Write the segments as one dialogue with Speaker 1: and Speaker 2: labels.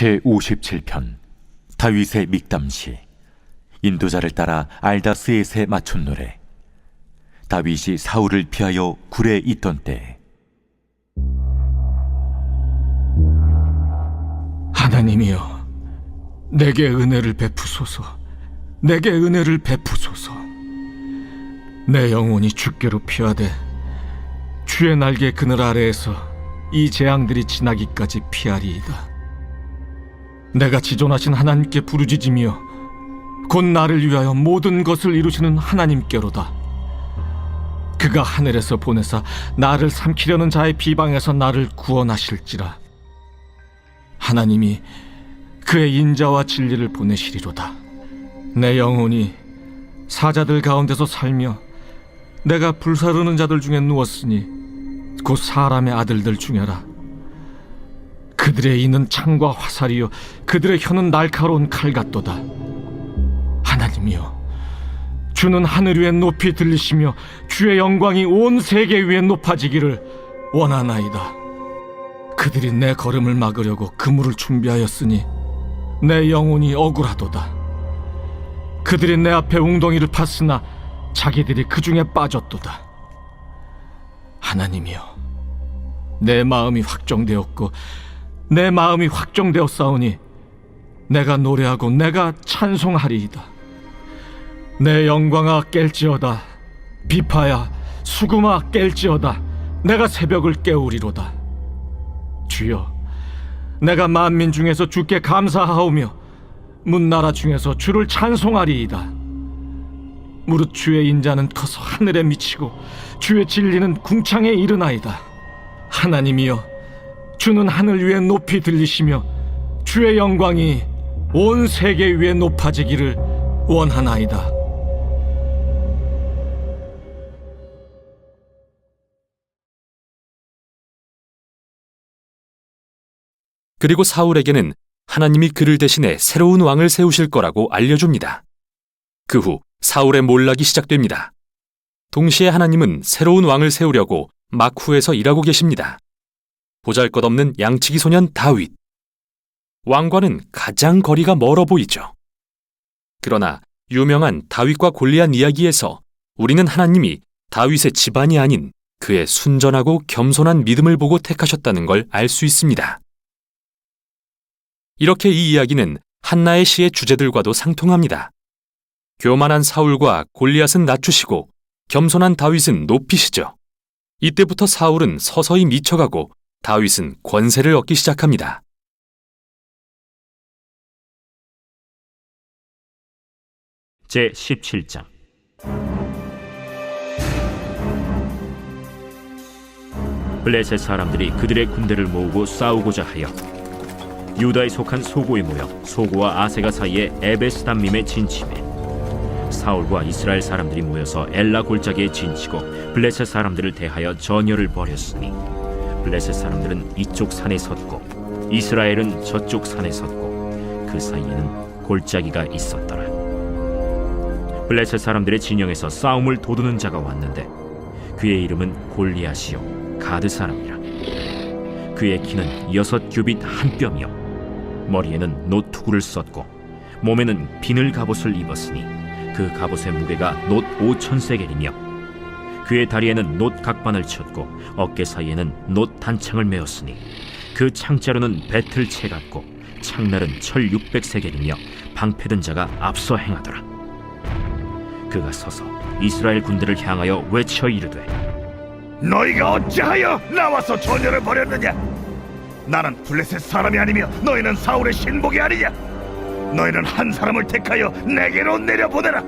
Speaker 1: 제57편 다윗의 믹담시. 인도자를 따라 알다스엣에 맞춘 노래. 다윗이 사울을 피하여 굴에 있던 때에.
Speaker 2: 하나님이여, 내게 은혜를 베푸소서. 내게 은혜를 베푸소서. 내 영혼이 주께로 피하되 주의 날개 그늘 아래에서 이 재앙들이 지나기까지 피하리이다. 내가 지존하신 하나님께 부르짖으며 곧 나를 위하여 모든 것을 이루시는 하나님께로다. 그가 하늘에서 보내사 나를 삼키려는 자의 비방에서 나를 구원하실지라. 하나님이 그의 인자와 진리를 보내시리로다. 내 영혼이 사자들 가운데서 살며 내가 불사르는 자들 중에 누웠으니 곧 사람의 아들들 중에라. 그들의 이는 창과 화살이요 그들의 혀는 날카로운 칼 같도다. 하나님이여, 주는 하늘 위에 높이 들리시며 주의 영광이 온 세계 위에 높아지기를 원하나이다. 그들이 내 걸음을 막으려고 그물을 준비하였으니 내 영혼이 억울하도다. 그들이 내 앞에 웅덩이를 팠으나 자기들이 그 중에 빠졌도다. 하나님이여, 내 마음이 확정되었고 내 마음이 확정되었사오니 내가 노래하고 내가 찬송하리이다. 내 영광아 깰지어다. 비파야 수금아 깰지어다. 내가 새벽을 깨우리로다. 주여, 내가 만민 중에서 주께 감사하오며 문나라 중에서 주를 찬송하리이다. 무릇 주의 인자는 커서 하늘에 미치고 주의 진리는 궁창에 이르나이다. 하나님이여, 주는 하늘 위에 높이 들리시며 주의 영광이 온 세계 위에 높아지기를 원하나이다.
Speaker 3: 그리고 사울에게는 하나님이 그를 대신해 새로운 왕을 세우실 거라고 알려줍니다. 그 후 사울의 몰락이 시작됩니다. 동시에 하나님은 새로운 왕을 세우려고 막후에서 일하고 계십니다. 보잘것없는 양치기 소년 다윗. 왕과는 가장 거리가 멀어 보이죠. 그러나 유명한 다윗과 골리앗 이야기에서 우리는 하나님이 다윗의 집안이 아닌 그의 순전하고 겸손한 믿음을 보고 택하셨다는 걸 알 수 있습니다. 이렇게 이 이야기는 한나의 시의 주제들과도 상통합니다. 교만한 사울과 골리앗은 낮추시고 겸손한 다윗은 높이시죠. 이때부터 사울은 서서히 미쳐가고 다윗은 권세를 얻기 시작합니다.
Speaker 4: 제17장. 블레셋 사람들이 그들의 군대를 모으고 싸우고자 하여 유다에 속한 소고에 모여 소고와 아세가 사이에 에베스담밈에 진침해 사울과 이스라엘 사람들이 모여서 엘라 골짜기에 진치고 블레셋 사람들을 대하여 전열을 벌였으니 블레셋 사람들은 이쪽 산에 섰고 이스라엘은 저쪽 산에 섰고 그 사이에는 골짜기가 있었더라. 블레셋 사람들의 진영에서 싸움을 도두는 자가 왔는데 그의 이름은 골리앗이요 가드 사람이라. 그의 키는 6규빗 한 뼘이요 머리에는 노투구를 썼고 몸에는 비늘 갑옷을 입었으니 그 갑옷의 무게가 놋 5,000세겔이며 그의 다리에는 놋 각반을 쳤고 어깨 사이에는 놋 단창을 메었으니 그 창자루는 배틀채 같고 창날은 철 600세겔이며 방패든 자가 앞서 행하더라. 그가 서서 이스라엘 군대를 향하여 외쳐 이르되,
Speaker 5: 너희가 어찌하여 나와서 전열을 벌였느냐? 나는 블레셋 사람이 아니며 너희는 사울의 신복이 아니냐? 너희는 한 사람을 택하여 내게로 내려보내라.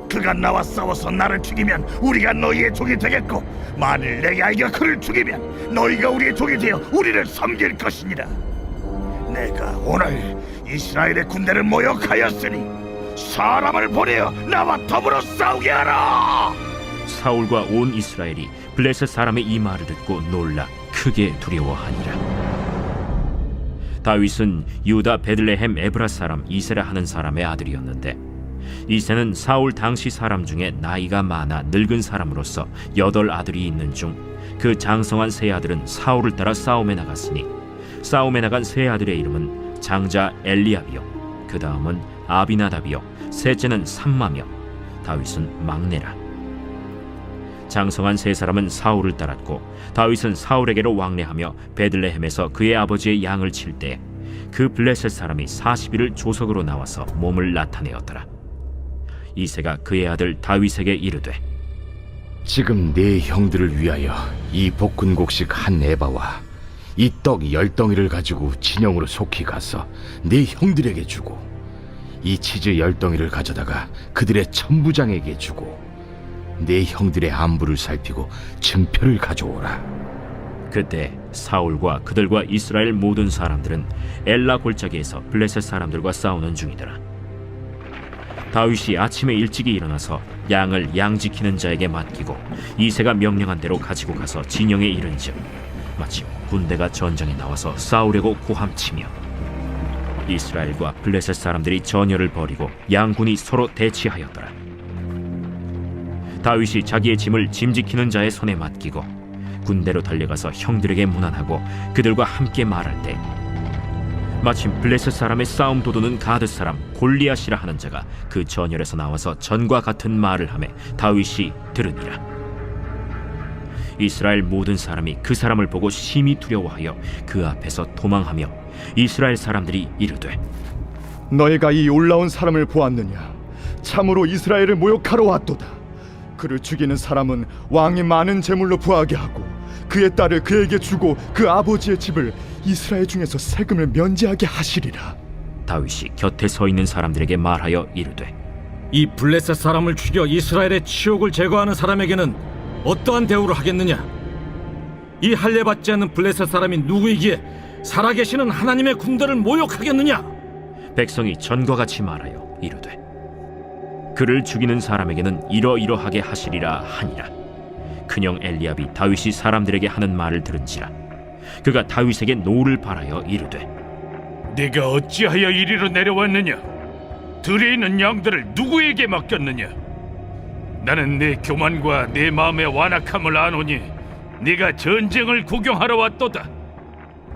Speaker 5: 그가 나와 싸워서 나를 죽이면 우리가 너희의 종이 되겠고 만일 내 아이가 그를 죽이면 너희가 우리의 종이 되어 우리를 섬길 것이니라. 내가 오늘 이스라엘의 군대를 모욕하였으니 사람을 보내어 나와 더불어 싸우게 하라.
Speaker 4: 사울과 온 이스라엘이 블레셋 사람의 이 말을 듣고 놀라 크게 두려워하니라. 다윗은 유다 베들레헴 에브라 사람 이세라 하는 사람의 아들이었는데 이새는 사울 당시 사람 중에 나이가 많아 늙은 사람으로서 8 아들이 있는 중 그 장성한 세 아들은 사울을 따라 싸움에 나갔으니 싸움에 나간 세 아들의 이름은 장자 엘리압이요 그 다음은 아비나답이요 셋째는 삼마며 다윗은 막내라. 장성한 세 사람은 사울을 따랐고 다윗은 사울에게로 왕래하며 베들레헴에서 그의 아버지의 양을 칠 때 그 블레셋 사람이 40일을 조석으로 나와서 몸을 나타내었더라. 이새가 그의 아들 다윗에게 이르되
Speaker 6: 지금 네 형들을 위하여 이 볶은곡식 한 에바와 이 떡 10덩이를 가지고 진영으로 속히 가서 네 형들에게 주고 이 치즈 10덩이를 가져다가 그들의 천부장에게 주고 네 형들의 안부를 살피고 증표를 가져오라.
Speaker 4: 그때 사울과 그들과 이스라엘 모든 사람들은 엘라 골짜기에서 블레셋 사람들과 싸우는 중이더라. 다윗이 아침에 일찍이 일어나서 양을 양 지키는 자에게 맡기고 이새가 명령한 대로 가지고 가서 진영에 이른즉 마침 군대가 전장에 나와서 싸우려고 고함치며 이스라엘과 블레셋 사람들이 전열을 벌이고 양군이 서로 대치하였더라. 다윗이 자기의 짐을 짐 지키는 자의 손에 맡기고 군대로 달려가서 형들에게 문안하고 그들과 함께 말할 때 마침 블레셋 사람의 싸움 도두는 가드 사람 골리앗이라 하는 자가 그 전열에서 나와서 전과 같은 말을 하매 다윗이 들으니라. 이스라엘 모든 사람이 그 사람을 보고 심히 두려워하여 그 앞에서 도망하며 이스라엘 사람들이 이르되
Speaker 7: 너희가 이 올라온 사람을 보았느냐? 참으로 이스라엘을 모욕하러 왔도다. 그를 죽이는 사람은 왕이 많은 재물로 부하게 하고 그의 딸을 그에게 주고 그 아버지의 집을 이스라엘 중에서 세금을 면제하게 하시리라.
Speaker 4: 다윗이 곁에 서 있는 사람들에게 말하여 이르되
Speaker 2: 이 블레셋 사람을 죽여 이스라엘의 치욕을 제거하는 사람에게는 어떠한 대우를 하겠느냐? 이 할례 받지 않는 블레셋 사람이 누구이기에 살아계시는 하나님의 군대를 모욕하겠느냐?
Speaker 4: 백성이 전과 같이 말하여 이르되 그를 죽이는 사람에게는 이러이러하게 하시리라 하니라. 큰형 엘리압이 다윗이 사람들에게 하는 말을 들은지라 그가 다윗에게 노를 바라여 이르되
Speaker 5: 네가 어찌하여 이리로 내려왔느냐? 들에 있는 양들을 누구에게 맡겼느냐? 나는 네 교만과 네 마음의 완악함을 아노니 네가 전쟁을 구경하러 왔도다.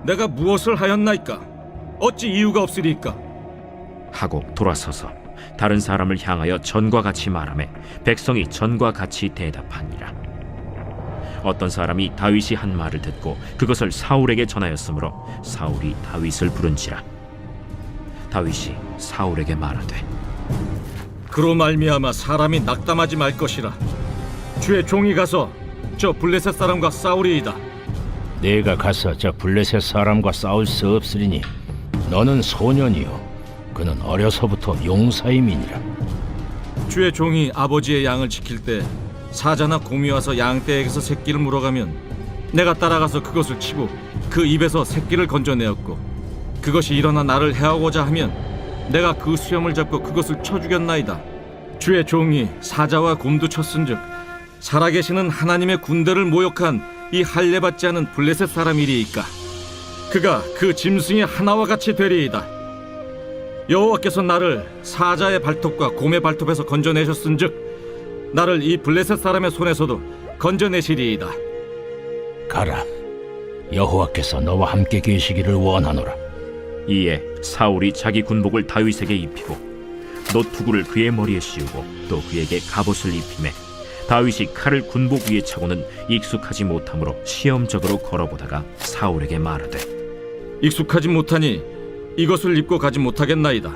Speaker 2: 내가 무엇을 하였나이까? 어찌 이유가 없으리까?
Speaker 4: 하고 돌아서서 다른 사람을 향하여 전과 같이 말하매 백성이 전과 같이 대답하니라. 어떤 사람이 다윗이 한 말을 듣고 그것을 사울에게 전하였으므로 사울이 다윗을 부른지라. 다윗이 사울에게 말하되
Speaker 2: 그로 말미암아 사람이 낙담하지 말 것이라. 주의 종이 가서 저 블레셋 사람과 싸우리이다.
Speaker 6: 내가 가서 저 블레셋 사람과 싸울 수 없으리니 너는 소년이요 그는 어려서부터 용사임이니라.
Speaker 2: 주의 종이 아버지의 양을 지킬 때 사자나 곰이 와서 양떼에게서 새끼를 물어가면 내가 따라가서 그것을 치고 그 입에서 새끼를 건져내었고 그것이 일어나 나를 해하고자 하면 내가 그 수염을 잡고 그것을 쳐 죽였나이다. 주의 종이 사자와 곰도 쳤은즉 살아계시는 하나님의 군대를 모욕한 이 할례 받지 않은 블레셋 사람이리이까. 그가 그 짐승의 하나와 같이 되리이다. 여호와께서 나를 사자의 발톱과 곰의 발톱에서 건져내셨은즉 나를 이 블레셋 사람의 손에서도 건져내시리이다.
Speaker 6: 가라. 여호와께서 너와 함께 계시기를 원하노라.
Speaker 4: 이에 사울이 자기 군복을 다윗에게 입히고 노투구를 그의 머리에 씌우고 또 그에게 갑옷을 입히매 다윗이 칼을 군복 위에 차고는 익숙하지 못하므로 시험적으로 걸어보다가 사울에게 말하되
Speaker 2: 익숙하지 못하니 이것을 입고 가지 못하겠나이다.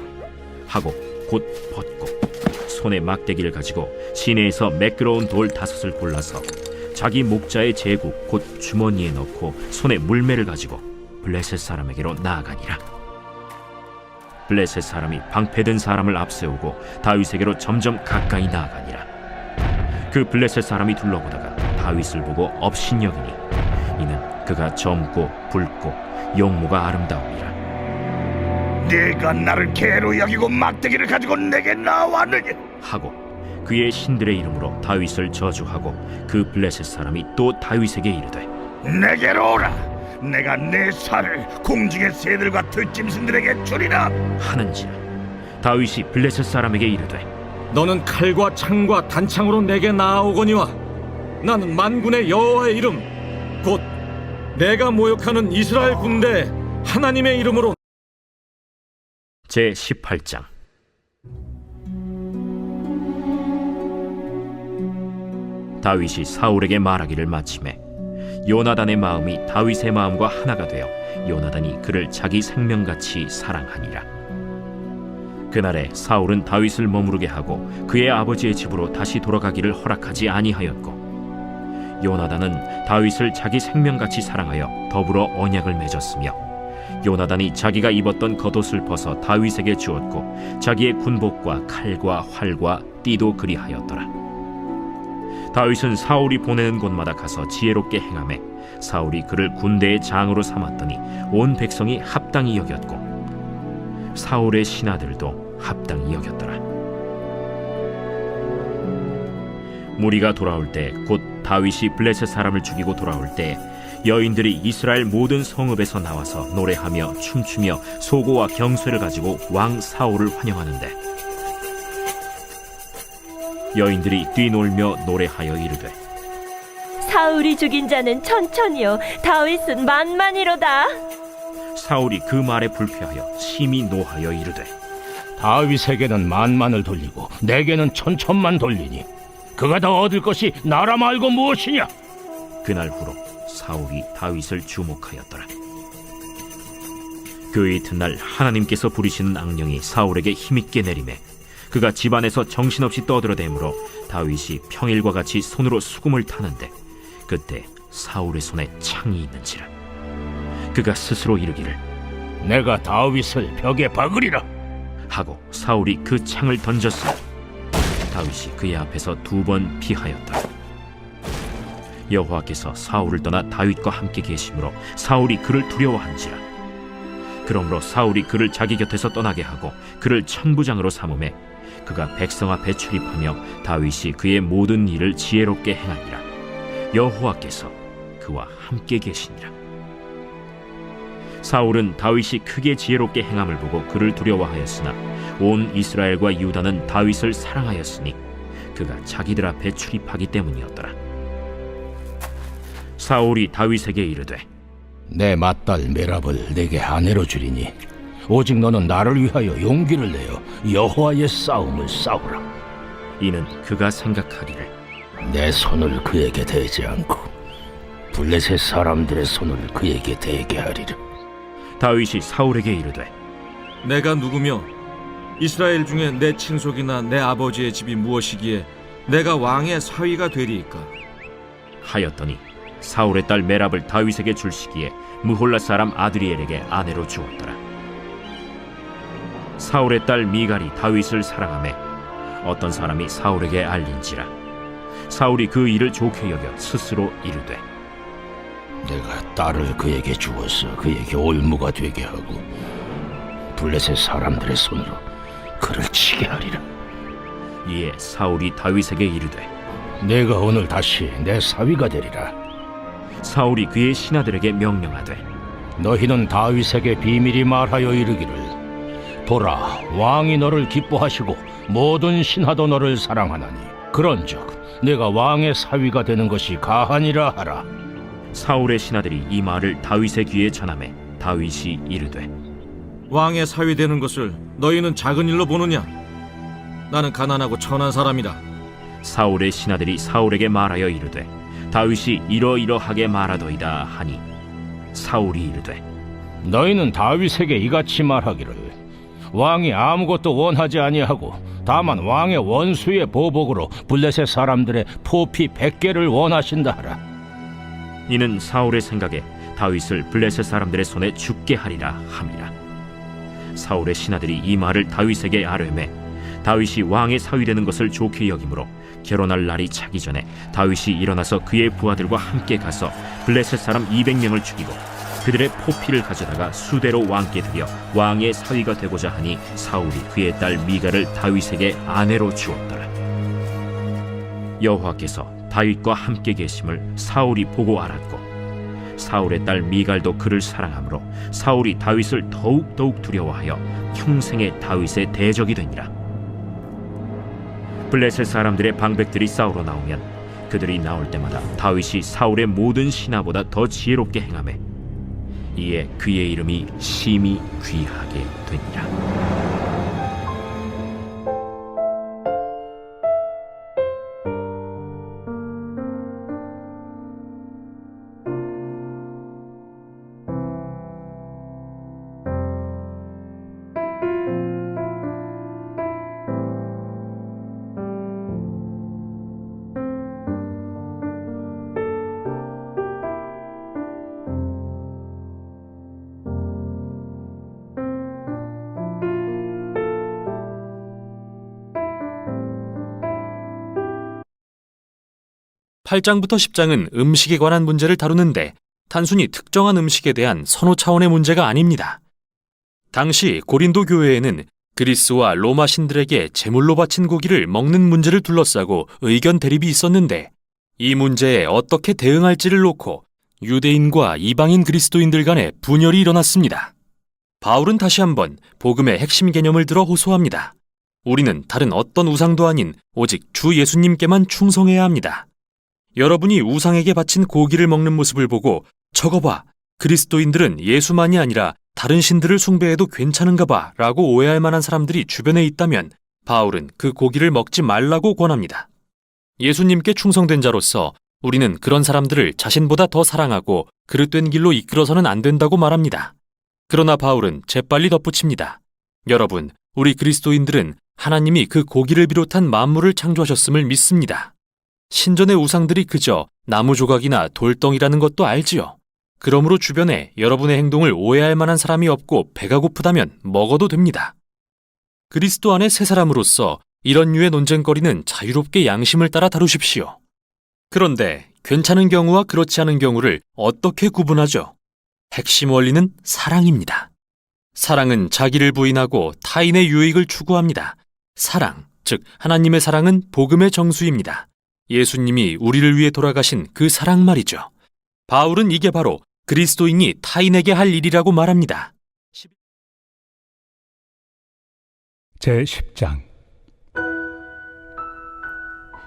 Speaker 4: 하고 곧 벗고 손에 막대기를 가지고 시내에서 매끄러운 돌 5을 골라서 자기 목자의 제국 곧 주머니에 넣고 손에 물매를 가지고 블레셋 사람에게로 나아가니라. 블레셋 사람이 방패든 사람을 앞세우고 다윗에게로 점점 가까이 나아가니라. 그 블레셋 사람이 둘러보다가 다윗을 보고 업신여기니 이는 그가 젊고 붉고 용모가 아름다움이라.
Speaker 5: 네가 나를 개로 여기고 막대기를 가지고 내게 나왔느냐?
Speaker 4: 하고 그의 신들의 이름으로 다윗을 저주하고 그 블레셋 사람이 또 다윗에게 이르되
Speaker 5: 내게로 오라. 내가 내 살을 공중의 새들과 들짐승들에게 주리라.
Speaker 4: 하는지라. 다윗이 블레셋 사람에게 이르되
Speaker 2: 너는 칼과 창과 단창으로 내게 나아오거니와 나는 만군의 여호와의 이름 곧 내가 모욕하는 이스라엘 군대 하나님의 이름으로
Speaker 4: 제 18장. 다윗이 사울에게 말하기를 마치매 요나단의 마음이 다윗의 마음과 하나가 되어 요나단이 그를 자기 생명같이 사랑하니라. 그날에 사울은 다윗을 머무르게 하고 그의 아버지의 집으로 다시 돌아가기를 허락하지 아니하였고, 요나단은 다윗을 자기 생명같이 사랑하여 더불어 언약을 맺었으며, 요나단이 자기가 입었던 겉옷을 벗어 다윗에게 주었고 자기의 군복과 칼과 활과 띠도 그리하였더라. 다윗은 사울이 보내는 곳마다 가서 지혜롭게 행하매 사울이 그를 군대의 장으로 삼았더니 온 백성이 합당히 여겼고 사울의 신하들도 합당히 여겼더라. 무리가 돌아올 때 곧 다윗이 블레셋 사람을 죽이고 돌아올 때 여인들이 이스라엘 모든 성읍에서 나와서 노래하며 춤추며 소고와 경쇠를 가지고 왕 사울을 환영하는데, 여인들이 뛰놀며 노래하여 이르되
Speaker 8: 사울이 죽인 자는 천천히요 다윗은 만만이로다.
Speaker 4: 사울이 그 말에 불쾌하여 심히 노하여 이르되
Speaker 6: 다윗에게는 만만을 돌리고 내게는 천천만 돌리니 그가 더 얻을 것이 나라 말고 무엇이냐?
Speaker 4: 그날 후로 사울이 다윗을 주목하였더라. 그 이튿날 하나님께서 부리시는 악령이 사울에게 힘있게 내리매 그가 집안에서 정신없이 떠들어대므로 다윗이 평일과 같이 손으로 수금을 타는데 그때 사울의 손에 창이 있는지라. 그가 스스로 이르기를
Speaker 6: 내가 다윗을 벽에 박으리라
Speaker 4: 하고 사울이 그 창을 던졌으니 다윗이 그의 앞에서 2번 피하였더라. 여호와께서 사울을 떠나 다윗과 함께 계심으로 사울이 그를 두려워한지라. 그러므로 사울이 그를 자기 곁에서 떠나게 하고 그를 천부장으로 삼음에 그가 백성 앞에 출입하며 다윗이 그의 모든 일을 지혜롭게 행하니라. 여호와께서 그와 함께 계시니라. 사울은 다윗이 크게 지혜롭게 행함을 보고 그를 두려워하였으나 온 이스라엘과 유다는 다윗을 사랑하였으니 그가 자기들 앞에 출입하기 때문이었더라. 사울이 다윗에게 이르되
Speaker 6: 내 맏딸 메랍을 내게 아내로 주리니 오직 너는 나를 위하여 용기를 내어 여호와의 싸움을 싸우라.
Speaker 4: 이는 그가 생각하기를
Speaker 6: 내 손을 그에게 대지 않고 블레셋 사람들의 손을 그에게 대게 하리라.
Speaker 4: 다윗이 사울에게 이르되
Speaker 2: 내가 누구며 이스라엘 중에 내 친속이나 내 아버지의 집이 무엇이기에 내가 왕의 사위가 되리이까?
Speaker 4: 하였더니 사울의 딸 메랍을 다윗에게 줄 시기에 무홀라 사람 아드리엘에게 아내로 주었더라. 사울의 딸 미갈이 다윗을 사랑하매 어떤 사람이 사울에게 알린지라. 사울이 그 일을 좋게 여겨 스스로 이르되
Speaker 6: 내가 딸을 그에게 주어서 그에게 올무가 되게 하고 블레셋 사람들의 손으로 그를 치게 하리라.
Speaker 4: 이에 사울이 다윗에게 이르되
Speaker 6: 내가 오늘 다시 내 사위가 되리라.
Speaker 4: 사울이 그의 신하들에게 명령하되
Speaker 6: 너희는 다윗에게 비밀히 말하여 이르기를 보라, 왕이 너를 기뻐하시고 모든 신하도 너를 사랑하나니 그런즉 내가 왕의 사위가 되는 것이 가하니라 하라.
Speaker 4: 사울의 신하들이 이 말을 다윗의 귀에 전하매 다윗이 이르되
Speaker 2: 왕의 사위 되는 것을 너희는 작은 일로 보느냐? 나는 가난하고 천한 사람이라.
Speaker 4: 사울의 신하들이 사울에게 말하여 이르되 다윗이 이러이러하게 말하더이다 하니 사울이 이르되
Speaker 6: 너희는 다윗에게 이같이 말하기를 왕이 아무것도 원하지 아니하고 다만 왕의 원수의 보복으로 블레셋 사람들의 포피 100개를 원하신다 하라.
Speaker 4: 이는 사울의 생각에 다윗을 블레셋 사람들의 손에 죽게 하리라 함이라. 사울의 신하들이 이 말을 다윗에게 아뢰매 다윗이 왕의 사위 되는 것을 좋게 여기므로 결혼할 날이 차기 전에 다윗이 일어나서 그의 부하들과 함께 가서 블레셋 사람 200명을 죽이고 그들의 포피를 가져다가 수대로 왕께 드려 왕의 사위가 되고자 하니 사울이 그의 딸 미갈을 다윗에게 아내로 주었더라. 여호와께서 다윗과 함께 계심을 사울이 보고 알았고 사울의 딸 미갈도 그를 사랑하므로 사울이 다윗을 더욱 두려워하여 평생의 다윗의 대적이 되니라. 블레셋 사람들의 방백들이 싸우러 나오면 그들이 나올 때마다 다윗이 사울의 모든 신하보다 더 지혜롭게 행하매 이에 그의 이름이 심히 귀하게 되니라.
Speaker 3: 8장부터 10장은 음식에 관한 문제를 다루는데 단순히 특정한 음식에 대한 선호 차원의 문제가 아닙니다. 당시 고린도 교회에는 그리스와 로마 신들에게 제물로 바친 고기를 먹는 문제를 둘러싸고 의견 대립이 있었는데 이 문제에 어떻게 대응할지를 놓고 유대인과 이방인 그리스도인들 간에 분열이 일어났습니다. 바울은 다시 한번 복음의 핵심 개념을 들어 호소합니다. 우리는 다른 어떤 우상도 아닌 오직 주 예수님께만 충성해야 합니다. 여러분이 우상에게 바친 고기를 먹는 모습을 보고 저거 봐, 그리스도인들은 예수만이 아니라 다른 신들을 숭배해도 괜찮은가 봐 라고 오해할 만한 사람들이 주변에 있다면 바울은 그 고기를 먹지 말라고 권합니다. 예수님께 충성된 자로서 우리는 그런 사람들을 자신보다 더 사랑하고 그릇된 길로 이끌어서는 안 된다고 말합니다. 그러나 바울은 재빨리 덧붙입니다. 여러분, 우리 그리스도인들은 하나님이 그 고기를 비롯한 만물을 창조하셨음을 믿습니다. 신전의 우상들이 그저 나무 조각이나 돌덩이라는 것도 알지요. 그러므로 주변에 여러분의 행동을 오해할 만한 사람이 없고 배가 고프다면 먹어도 됩니다. 그리스도 안의 새 사람으로서 이런 류의 논쟁거리는 자유롭게 양심을 따라 다루십시오. 그런데 괜찮은 경우와 그렇지 않은 경우를 어떻게 구분하죠? 핵심 원리는 사랑입니다. 사랑은 자기를 부인하고 타인의 유익을 추구합니다. 사랑, 즉 하나님의 사랑은 복음의 정수입니다. 예수님이 우리를 위해 돌아가신 그 사랑 말이죠. 바울은 이게 바로 그리스도인이 타인에게 할 일이라고 말합니다.
Speaker 9: 제10장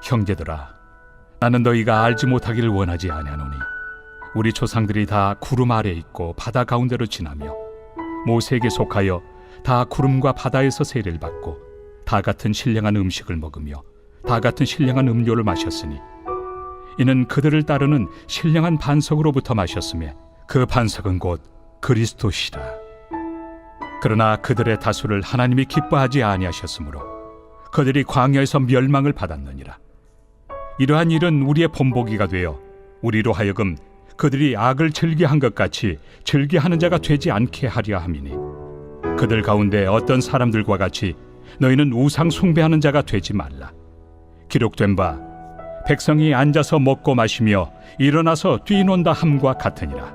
Speaker 9: 형제들아, 나는 너희가 알지 못하기를 원하지 아니하노니 우리 조상들이 다 구름 아래 있고 바다 가운데로 지나며 모세에게 속하여 다 구름과 바다에서 세례를 받고 다 같은 신령한 음식을 먹으며 다 같은 신령한 음료를 마셨으니 이는 그들을 따르는 신령한 반석으로부터 마셨으며 그 반석은 곧 그리스도시라. 그러나 그들의 다수를 하나님이 기뻐하지 아니하셨으므로 그들이 광야에서 멸망을 받았느니라. 이러한 일은 우리의 본보기가 되어 우리로 하여금 그들이 악을 즐겨한 것 같이 즐겨하는 자가 되지 않게 하려 함이니 그들 가운데 어떤 사람들과 같이 너희는 우상 숭배하는 자가 되지 말라. 기록된 바 백성이 앉아서 먹고 마시며 일어나서 뛰논다 함과 같으니라.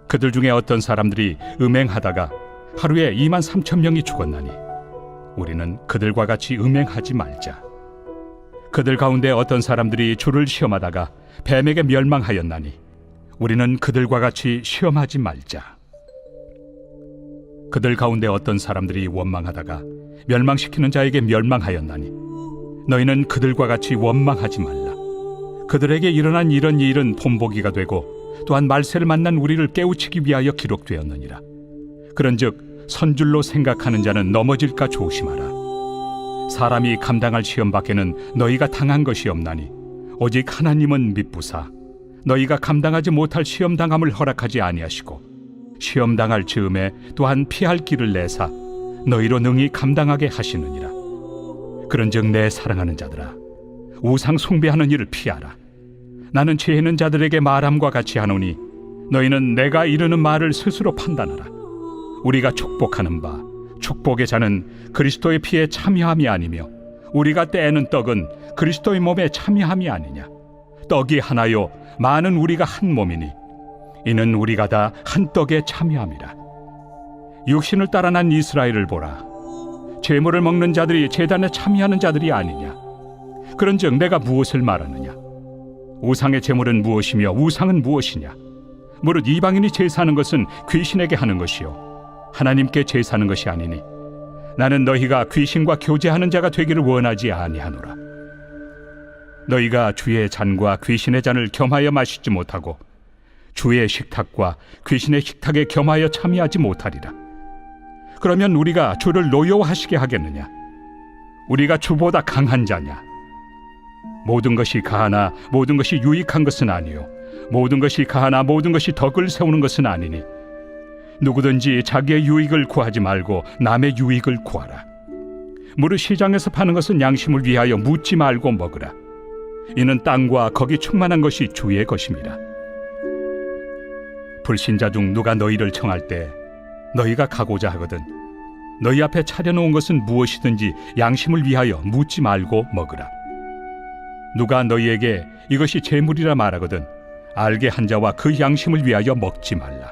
Speaker 9: 그들 중에 어떤 사람들이 음행하다가 하루에 23,000명이 죽었나니 우리는 그들과 같이 음행하지 말자. 그들 가운데 어떤 사람들이 주를 시험하다가 뱀에게 멸망하였나니 우리는 그들과 같이 시험하지 말자. 그들 가운데 어떤 사람들이 원망하다가 멸망시키는 자에게 멸망하였나니 너희는 그들과 같이 원망하지 말라. 그들에게 일어난 이런 일은 본보기가 되고 또한 말세를 만난 우리를 깨우치기 위하여 기록되었느니라. 그런즉 선줄로 생각하는 자는 넘어질까 조심하라. 사람이 감당할 시험 밖에는 너희가 당한 것이 없나니 오직 하나님은 미쁘사 너희가 감당하지 못할 시험 당함을 허락하지 아니하시고 시험 당할 즈음에 또한 피할 길을 내사 너희로 능히 감당하게 하시느니라. 그런즉 내 사랑하는 자들아, 우상 숭배하는 일을 피하라. 나는 죄 있는 자들에게 말함과 같이 하노니 너희는 내가 이르는 말을 스스로 판단하라. 우리가 축복하는 바 축복의 자는 그리스도의 피에 참여함이 아니며 우리가 떼는 떡은 그리스도의 몸에 참여함이 아니냐. 떡이 하나요 많은 우리가 한 몸이니 이는 우리가 다 한 떡에 참여함이라. 육신을 따라 난 이스라엘을 보라. 제물을 먹는 자들이 제단에 참여하는 자들이 아니냐. 그런즉 내가 무엇을 말하느냐. 우상의 제물은 무엇이며 우상은 무엇이냐. 무릇 이방인이 제사하는 것은 귀신에게 하는 것이요 하나님께 제사하는 것이 아니니 나는 너희가 귀신과 교제하는 자가 되기를 원하지 아니하노라. 너희가 주의 잔과 귀신의 잔을 겸하여 마시지 못하고 주의 식탁과 귀신의 식탁에 겸하여 참여하지 못하리라. 그러면 우리가 주를 노여워하시게 하겠느냐. 우리가 주보다 강한 자냐. 모든 것이 가하나 모든 것이 유익한 것은 아니요 모든 것이 가하나 모든 것이 덕을 세우는 것은 아니니 누구든지 자기의 유익을 구하지 말고 남의 유익을 구하라. 무릇 시장에서 파는 것은 양심을 위하여 묻지 말고 먹으라. 이는 땅과 거기 충만한 것이 주의 것임이라. 불신자 중 누가 너희를 청할 때 너희가 가고자 하거든 너희 앞에 차려놓은 것은 무엇이든지 양심을 위하여 묻지 말고 먹으라. 누가 너희에게 이것이 제물이라 말하거든 알게 한 자와 그 양심을 위하여 먹지 말라.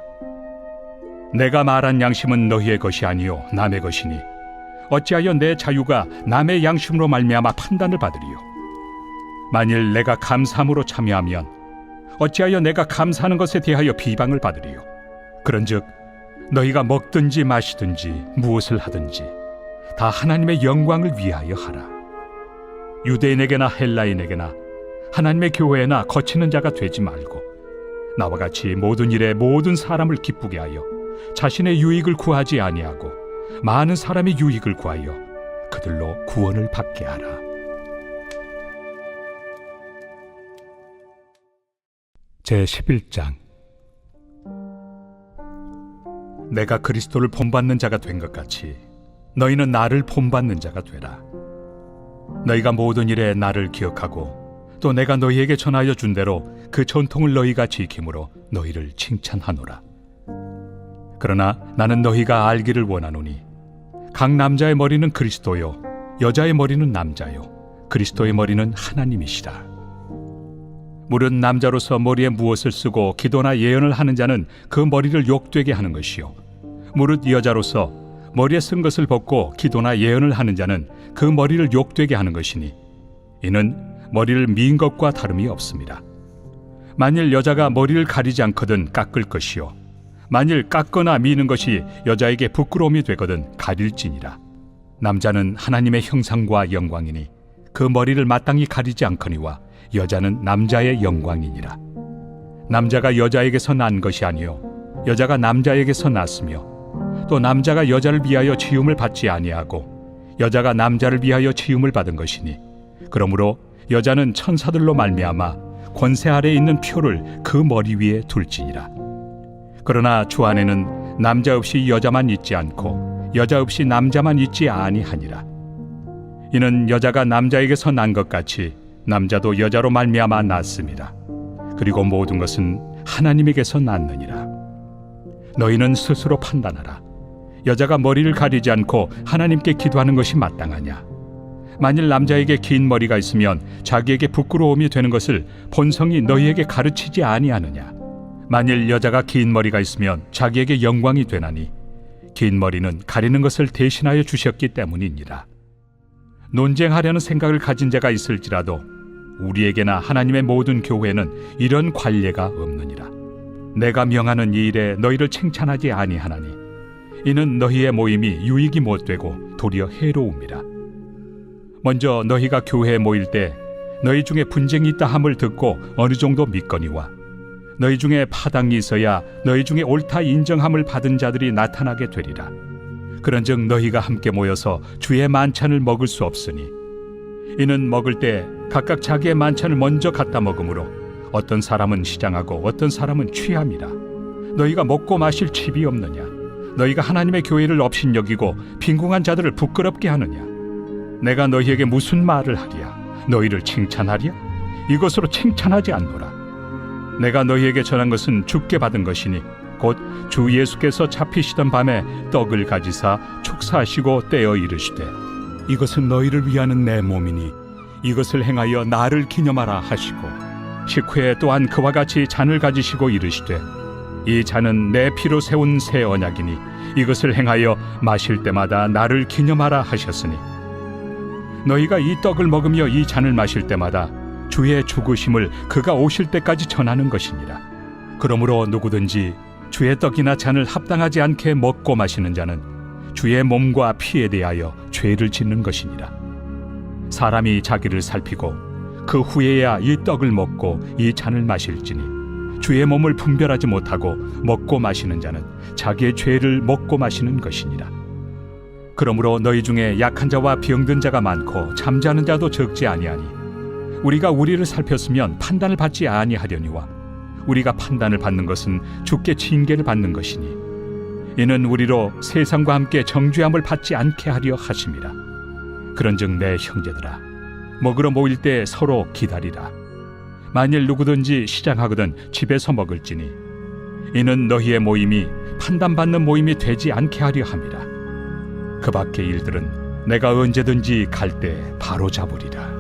Speaker 9: 내가 말한 양심은 너희의 것이 아니요 남의 것이니 어찌하여 내 자유가 남의 양심으로 말미암아 판단을 받으리요. 만일 내가 감사함으로 참여하면 어찌하여 내가 감사하는 것에 대하여 비방을 받으리요. 그런즉 너희가 먹든지 마시든지 무엇을 하든지 다 하나님의 영광을 위하여 하라. 유대인에게나 헬라인에게나 하나님의 교회나 거치는 자가 되지 말고 나와 같이 모든 일에 모든 사람을 기쁘게 하여 자신의 유익을 구하지 아니하고 많은 사람의 유익을 구하여 그들로 구원을 받게 하라. 제11장. 내가 그리스도를 본받는 자가 된 것 같이 너희는 나를 본받는 자가 되라. 너희가 모든 일에 나를 기억하고 또 내가 너희에게 전하여 준 대로 그 전통을 너희가 지킴으로 너희를 칭찬하노라. 그러나 나는 너희가 알기를 원하노니 각 남자의 머리는 그리스도요 여자의 머리는 남자요 그리스도의 머리는 하나님이시라. 무릇 남자로서 머리에 무엇을 쓰고 기도나 예언을 하는 자는 그 머리를 욕되게 하는 것이요 무릇 여자로서 머리에 쓴 것을 벗고 기도나 예언을 하는 자는 그 머리를 욕되게 하는 것이니 이는 머리를 민 것과 다름이 없습니다. 만일 여자가 머리를 가리지 않거든 깎을 것이요 만일 깎거나 미는 것이 여자에게 부끄러움이 되거든 가릴지니라. 남자는 하나님의 형상과 영광이니 그 머리를 마땅히 가리지 않거니와 여자는 남자의 영광이니라. 남자가 여자에게서 난 것이 아니요 여자가 남자에게서 났으며 또 남자가 여자를 위하여 지음을 받지 아니하고 여자가 남자를 위하여 지음을 받은 것이니 그러므로 여자는 천사들로 말미암아 권세 아래에 있는 표를 그 머리 위에 둘지니라. 그러나 주 안에는 남자 없이 여자만 있지 않고 여자 없이 남자만 있지 아니하니라. 이는 여자가 남자에게서 난 것 같이 남자도 여자로 말미암아 났습니다. 그리고 모든 것은 하나님에게서 났느니라. 너희는 스스로 판단하라. 여자가 머리를 가리지 않고 하나님께 기도하는 것이 마땅하냐? 만일 남자에게 긴 머리가 있으면 자기에게 부끄러움이 되는 것을 본성이 너희에게 가르치지 아니하느냐? 만일 여자가 긴 머리가 있으면 자기에게 영광이 되나니 긴 머리는 가리는 것을 대신하여 주셨기 때문이니라. 논쟁하려는 생각을 가진 자가 있을지라도 우리에게나 하나님의 모든 교회는 이런 관례가 없느니라. 내가 명하는 이 일에 너희를 칭찬하지 아니하나니 이는 너희의 모임이 유익이 못되고 도리어 해로움이라. 먼저 너희가 교회에 모일 때 너희 중에 분쟁이 있다 함을 듣고 어느 정도 믿거니와 너희 중에 파당이 있어야 너희 중에 옳다 인정함을 받은 자들이 나타나게 되리라. 그런즉 너희가 함께 모여서 주의 만찬을 먹을 수 없으니 이는 먹을 때 각각 자기의 만찬을 먼저 갖다 먹으므로 어떤 사람은 시장하고 어떤 사람은 취함이라. 너희가 먹고 마실 칩이 없느냐? 너희가 하나님의 교회를 업신여기고 빈궁한 자들을 부끄럽게 하느냐? 내가 너희에게 무슨 말을 하랴? 너희를 칭찬하랴? 이것으로 칭찬하지 않노라. 내가 너희에게 전한 것은 주께 받은 것이니 곧 주 예수께서 잡히시던 밤에 떡을 가지사 축사하시고 떼어 이르시되 이것은 너희를 위하는 내 몸이니 이것을 행하여 나를 기념하라 하시고 식후에 또한 그와 같이 잔을 가지시고 이르시되 이 잔은 내 피로 세운 새 언약이니 이것을 행하여 마실 때마다 나를 기념하라 하셨으니 너희가 이 떡을 먹으며 이 잔을 마실 때마다 주의 죽으심을 그가 오실 때까지 전하는 것이니라. 그러므로 누구든지 주의 떡이나 잔을 합당하지 않게 먹고 마시는 자는 주의 몸과 피에 대하여 죄를 짓는 것이니라. 사람이 자기를 살피고 그 후에야 이 떡을 먹고 이 잔을 마실지니 주의 몸을 분별하지 못하고 먹고 마시는 자는 자기의 죄를 먹고 마시는 것이니라. 그러므로 너희 중에 약한 자와 병든 자가 많고 잠자는 자도 적지 아니하니 우리가 우리를 살폈으면 판단을 받지 아니하려니와 우리가 판단을 받는 것은 주께 징계를 받는 것이니 이는 우리로 세상과 함께 정죄함을 받지 않게 하려 하심이라. 그런즉 내 형제들아 먹으러 모일 때 서로 기다리라. 만일 누구든지 시장하거든 집에서 먹을지니 이는 너희의 모임이 판단받는 모임이 되지 않게 하려 함이라. 그 밖의 일들은 내가 언제든지 갈 때 바로 잡으리라.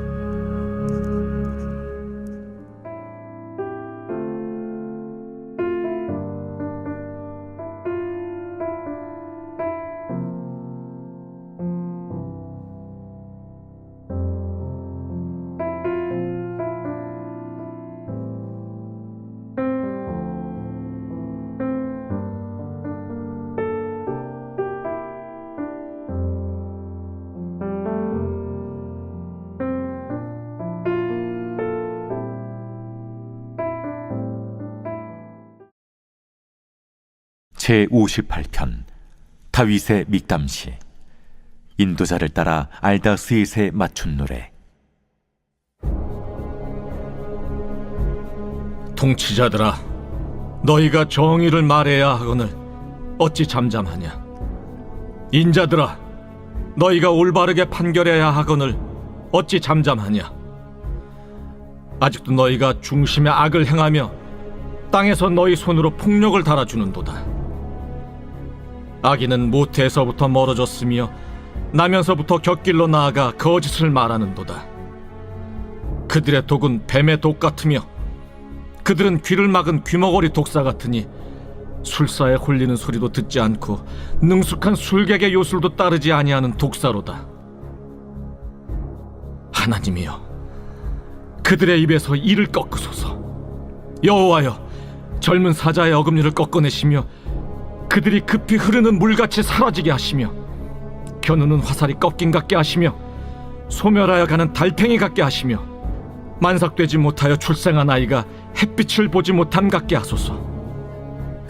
Speaker 1: 제58편 다윗의 믹담시. 인도자를 따라 알다스잇에 맞춘 노래.
Speaker 2: 통치자들아, 너희가 정의를 말해야 하거늘 어찌 잠잠하냐? 인자들아, 너희가 올바르게 판결해야 하거늘 어찌 잠잠하냐? 아직도 너희가 중심의 악을 행하며 땅에서 너희 손으로 폭력을 달아주는도다. 악인은 모태에서부터 멀어졌으며 나면서부터 곁길로 나아가 거짓을 말하는도다. 그들의 독은 뱀의 독 같으며 그들은 귀를 막은 귀머거리 독사 같으니 술사에 홀리는 소리도 듣지 않고 능숙한 술객의 요술도 따르지 아니하는 독사로다. 하나님이여, 그들의 입에서 이를 꺾으소서. 여호와여, 젊은 사자의 어금니를 꺾어내시며 그들이 급히 흐르는 물같이 사라지게 하시며 겨누는 화살이 꺾인 같게 하시며 소멸하여 가는 달팽이 같게 하시며 만삭되지 못하여 출생한 아이가 햇빛을 보지 못함 같게 하소서.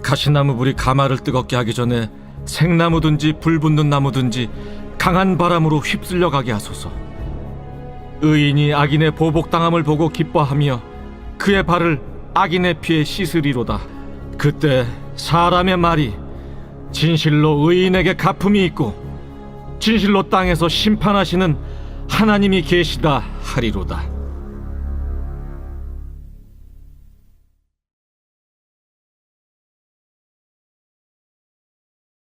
Speaker 2: 가시나무 불이 가마를 뜨겁게 하기 전에 생나무든지 불 붙는 나무든지 강한 바람으로 휩쓸려 가게 하소서. 의인이 악인의 보복당함을 보고 기뻐하며 그의 발을 악인의 피에 씻으리로다. 그때 사람의 말이 진실로 의인에게 갚음이 있고 진실로 땅에서 심판하시는 하나님이 계시다 하리로다.